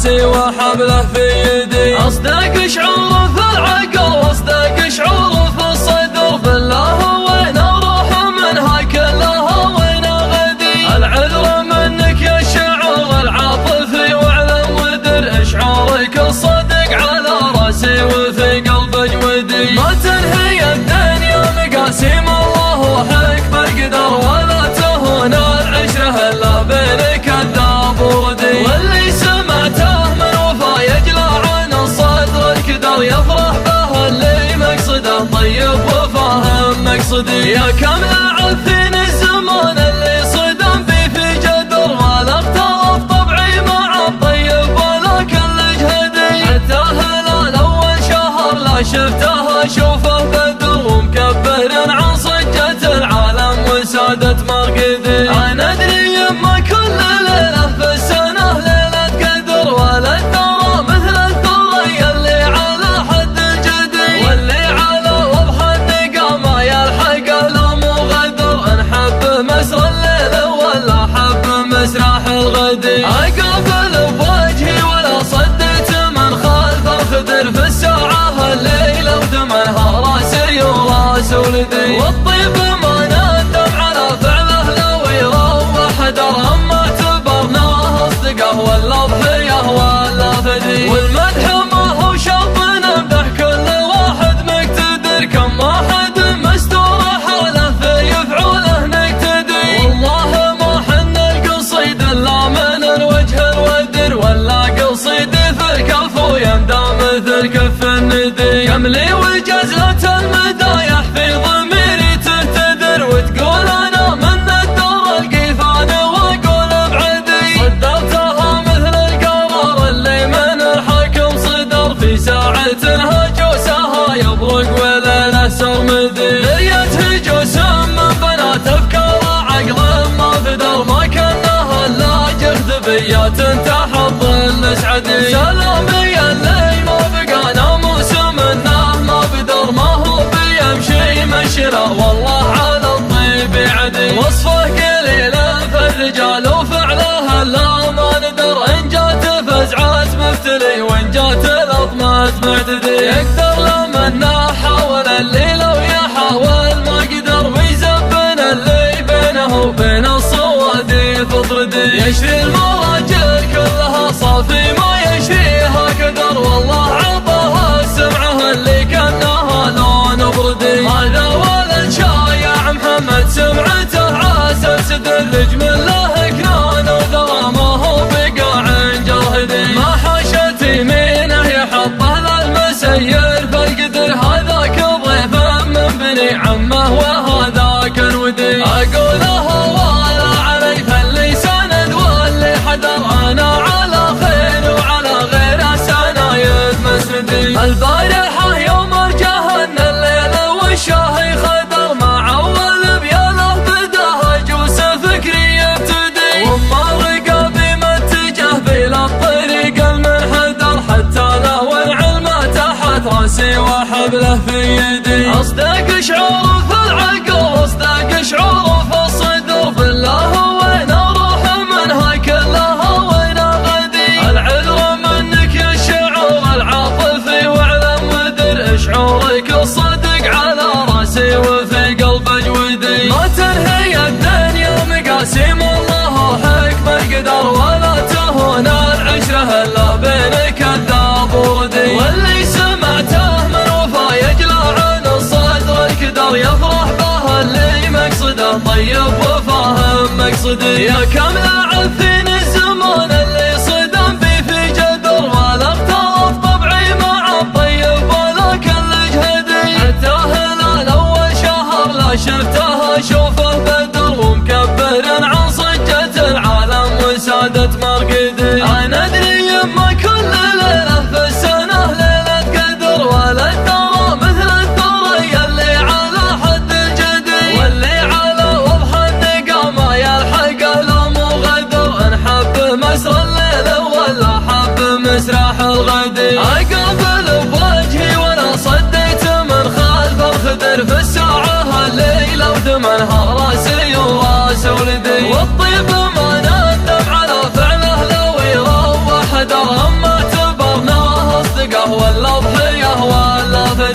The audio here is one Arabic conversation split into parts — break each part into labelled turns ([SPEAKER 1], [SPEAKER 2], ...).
[SPEAKER 1] راسي وحبله في يدي. أصدق شعور في العقل واصدق شعور في الصدر، بالله وين اروح منها كلها وين غدي. العذر منك يا الشعور العاطفي واعلم ودر، شعورك الصدق على راسي وفي قلب جودي. ما تنهي الدنيا مقاسيم الله وحكمه قدر، ولا تهون العشره الا بين كذاب وردي. واللي سمعته من وفا يجلى عن الصدر الكدر، يفرح به اللي مقصده طيب وفاهم مقصدي. يا كم لعب فيني الزمان اللي صدم بي في جدر، ولا اختلف طبعي مع الطيب ولا كل جهدي. حتى هلال اول شهر لا شفته اشوفه بدر، ومكبر عن صجة العالم وسادة مرقدي. انا ادري يما كل ليله في السنه ليله قدر، ولا الثرى مثل الثريا اللي على حد الجدي. واللي على وضح النقا ما يلحق له مو غدر، نحب مسر الليل ولا حب مسرح الغدي. اقابل بوجهي ولا صديت من خلف الخدر، في الساعه الليله ودمنها راسي وراس ولدي. والطيب ما ندم على فعله لو يروح در، اما اعتبرناه اصدقه ولا ضحيه ولا فدي. والمدح ما هو شرط نمدح كل واحد مقتدر، كم واحد مستور حاله في يفعله نقتدي. والله ما حن القصيد الا من الوجه الودر، ولا قصيدي في الكف ويندى مثل كف الندي. كم لي وجزلة المدايح في ضميري تهتدر، وتقول انا من الدور القيفان واقول بعدي. صدرتها مثل القرار اللي من الحكم صدر، في ساعة هجوسها يبرق وليله سرمدي. ليت هجوس من بنات افكار عقل ما فدر، ما كانها الا جذبيات تحض الاسعدي. سلامي اللي ما بقى ناموس منه ما بدر، ما هو بيمشي مشرى والله على الطيب عدي. وصفه قليل في الرجال وفعله الا ما ندر، ان جات فزعات مفتري وان جات لطمات معتدي. يقدر لمن حاول اللي لو يحاول ما قدر، ويزبن اللي بينه وبين الصوادي فطردي. يشري المراجل كلها صافي ما يشريها قدر، والله عطاها السمعه اللي كانها لون بردي. هذا ولد شايع محمد سمعته عسل سدر، رجم له كنان وذرى ما هو بقاع جرهدي. ما حاشت يمينه يحطه للمسير في القدر، هذاك ضيف من بني عمه وهذاك الودي. اقولها ولا علي فاللي سند واللي حذر، انا على خير وعلى غيره سنايد مسندي. البارحه يوم ارجهن الليل والشاهي خدر، ما عول بياله بداه جوس فكري يبتدي. وما رقابي ما اتجه بلا الطريق المنحدر، حتى له والعلم تحت راسي وحبله في يدي. اصدق شعور في العقل واصدق شعور في الصدر، بالله وين اروح منها كلها وين غدي. العذر منك يا الشعور العاطفي واعلم ودر، شعورك الصدق على راسي وفي قلب جودي. ما تنهي الدنيا مقاسيم الله وحكمه قدر، ولا تهون العشره الا بين كذاب وردي. واللي سمعته من وفا يجلى عن الصدر الكدر، يفرح به اللي مقصده طيب وفاهم مقصدي. يا كم لعب فيني الزمان اللي صدم بي في جدر، ولا اختلف طبعي مع الطيب ولا كل جهدي. حتى هلال اول شهر لا شفته اشوفه بدر، ومكبر عن صجة العالم وسادة مرقدي. انا ادري يما كل ليله في السنه ليله قدر، ولا الثرى مثل الثريا اللي على حد الجدي. واللي على وضح النقا ما يلحق له مو غدر، نحب مسر الليل ولا حب مسرح الغدي. اقابل بوجهي ولا صديت من خلف الخدر، في الساعه الليله ودمنها راسي وراس ولدي. والطيب ما ندم على فعله لو يروح در، اما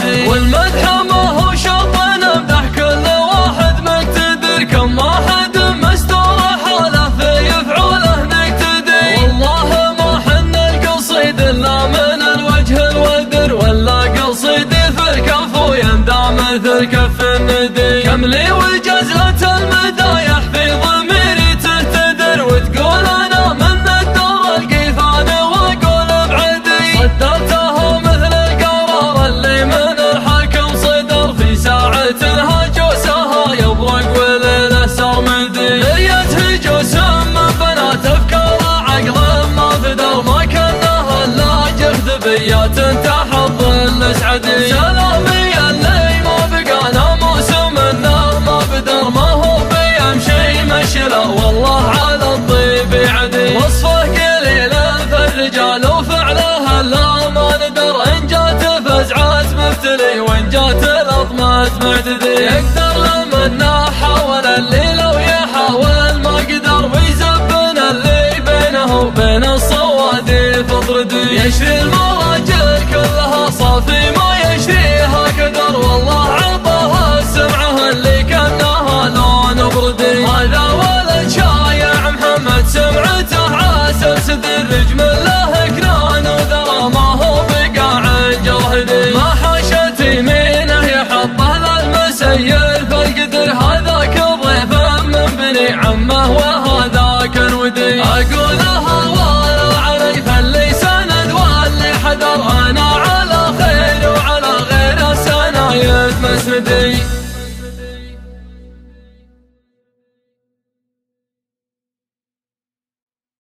[SPEAKER 1] عدي. والمدح ما هو شرط نمدح كل واحد مقتدر، كم واحد مستور حاله في يفعله نقتدي. والله ما حن القصيد الا من الوجه الودر، ولا قصيدي في الكف ويندى مثل كف الندي. كم لي وجزلة المدايح في ضميري تهتدر، وتقول انا من الدور القيفان واقول بعدي. صدرتها مثل القرار اللي من الحاكم صدر، في ساعة هجوسها يبرق وليله سرمدي. ليت هجوس من بنات افكار عقل ما فدر، ما كانها الا جذبيات تحظ الاسعدي. سلامي اللي ما بقى ناموس منه ما بدر، ما هو بيمشي مشله والله على الطيب يعدي. وصفه قليل فالرجال وفعله لا ما ندر، ان جات فزعات مبتلي وان جات الاطمات معتدي. يقدر لمن حاول اللي لو يحاول ما قدر، ويزبن اللي بينه وبين الصوادي فطردي. يشري المراجل كلها صافي ما يشريها كدر، والله عطاها السمعه اللي كانها لون بردي. هذا ولد شايع محمد سمعته عسل سدر، رجمه